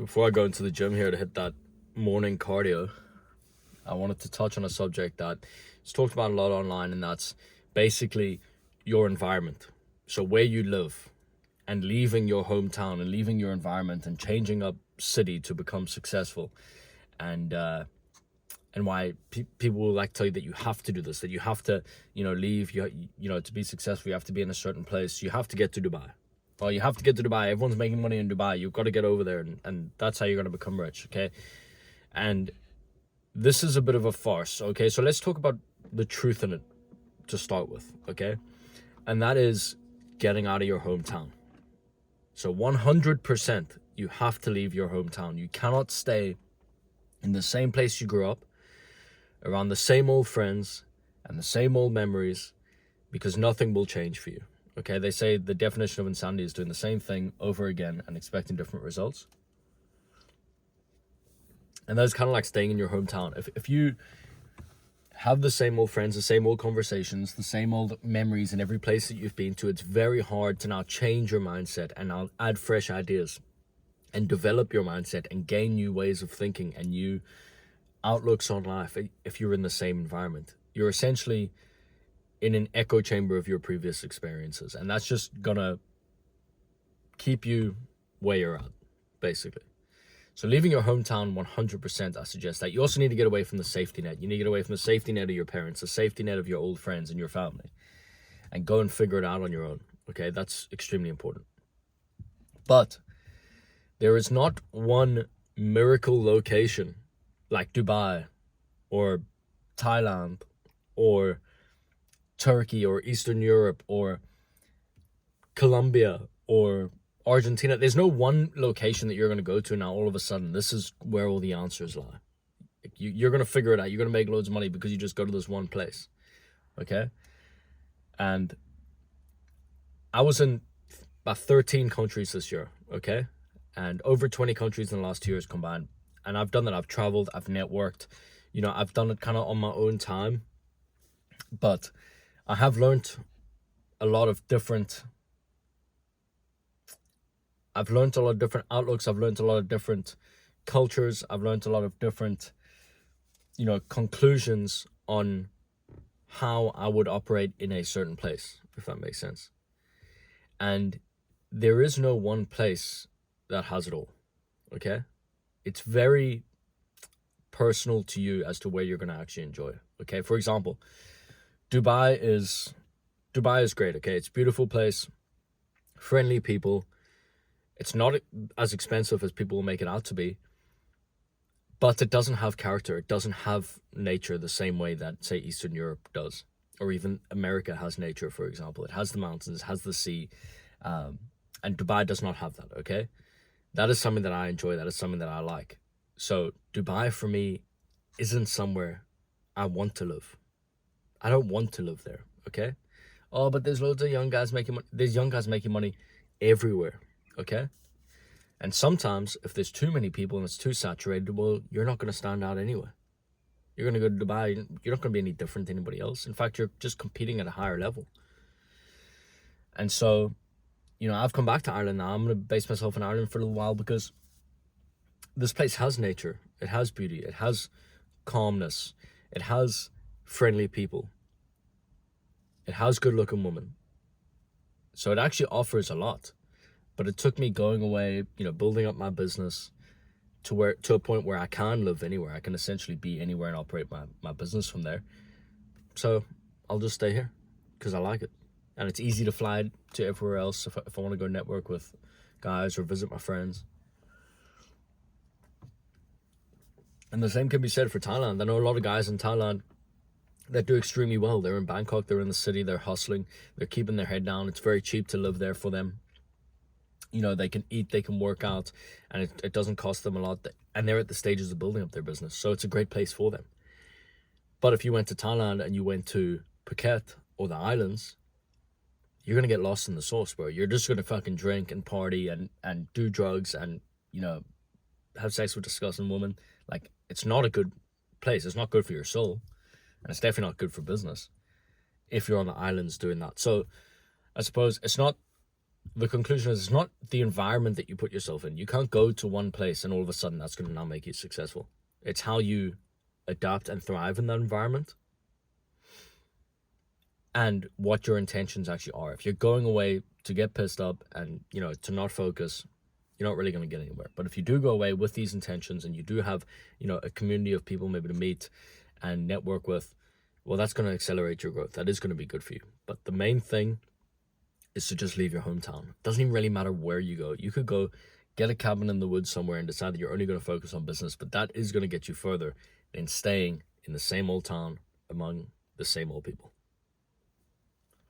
So before I go into the gym here to hit that morning cardio, I wanted to touch on a subject that is talked about a lot online, and that's basically your environment. So where you live, and leaving your hometown and leaving your environment and changing up city to become successful, and why people will like tell you that you have to do this, that you have to, leave. To be successful, you have to be in a certain place. You have to get to Dubai. Well, you have to get to Dubai. Everyone's making money in Dubai. You've got to get over there, and that's how you're going to become rich, okay? And this is a bit of a farce, okay? So let's talk about the truth in it to start with, okay? And that is getting out of your hometown. So 100%, you have to leave your hometown. You cannot stay in the same place you grew up, around the same old friends and the same old memories, because nothing will change for you. Okay, they say the definition of insanity is doing the same thing over again and expecting different results. And that's kind of like staying in your hometown. If you have the same old friends, the same old conversations, the same old memories in every place that you've been to, it's very hard to now change your mindset and now add fresh ideas and develop your mindset and gain new ways of thinking and new outlooks on life. If you're in the same environment, you're essentially in an echo chamber of your previous experiences, and that's just gonna keep you where you're at, basically. So leaving your hometown, 100%, I suggest that. You also need to get away from the safety net. You need to get away from the safety net of your parents, the safety net of your old friends and your family, and go and figure it out on your own. Okay, that's extremely important. But there is not one miracle location like Dubai or Thailand or Turkey or Eastern Europe or Colombia or Argentina. There's no one location that you're going to go to now all of a sudden this is where all the answers lie. You're going to figure it out. You're going to make loads of money because you just go to this one place. Okay? And I was in about 13 countries this year. Okay? And over 20 countries in the last 2 years combined. And I've done that. I've traveled. I've networked. I've done it kind of on my own time. But I have learned a lot of different outlooks. I've learned a lot of different cultures. I've learned a lot of different, conclusions on how I would operate in a certain place, if that makes sense. And there is no one place that has it all, okay? It's very personal to you as to where you're going to actually enjoy, okay? For example, Dubai is great, okay? It's a beautiful place, friendly people. It's not as expensive as people will make it out to be, but it doesn't have character. It doesn't have nature the same way that, say, Eastern Europe does, or even America has nature, for example. It has the mountains, it has the sea, and Dubai does not have that, okay? That is something that I enjoy. That is something that I like. So Dubai, for me, isn't somewhere I want to live. I don't want to live there, okay? Oh, but there's loads of young guys making money. There's young guys making money everywhere, okay? And sometimes, if there's too many people and it's too saturated, well, you're not going to stand out anyway. You're going to go to Dubai, you're not going to be any different than anybody else. In fact, you're just competing at a higher level. And so, I've come back to Ireland now. I'm going to base myself in Ireland for a little while because this place has nature. It has beauty. It has calmness. It has friendly people. It has good-looking women. So it actually offers a lot. But it took me going away, building up my business to a point where I can live anywhere. I can essentially be anywhere and operate my business from there. So I'll just stay here because I like it. And it's easy to fly to everywhere else if I want to go network with guys or visit my friends. And the same can be said for Thailand. I know a lot of guys in Thailand that do extremely well. They're in Bangkok, they're in the city, they're hustling, they're keeping their head down. It's very cheap to live there for them. They can eat, they can work out, and it doesn't cost them a lot. And they're at the stages of building up their business. So it's a great place for them. But if you went to Thailand and you went to Phuket or the islands, you're going to get lost in the sauce, bro. You're just going to fucking drink and party and do drugs and, have sex with disgusting women. Like, it's not a good place. It's not good for your soul. And it's definitely not good for business if you're on the islands doing that. So I suppose it's not the conclusion is it's not the environment that you put yourself in. You can't go to one place and all of a sudden that's going to now make you successful. It's how you adapt and thrive in that environment and what your intentions actually are. If you're going away to get pissed up and, you know, to not focus, you're not really going to get anywhere. But if you do go away with these intentions and you do have, you know, a community of people maybe to meet and network with, well, that's going to accelerate your growth. That is going to be good for you. But the main thing is to just leave your hometown. It doesn't even really matter where you go. You could go get a cabin in the woods somewhere and decide that you're only going to focus on business, but that is going to get you further than staying in the same old town among the same old people.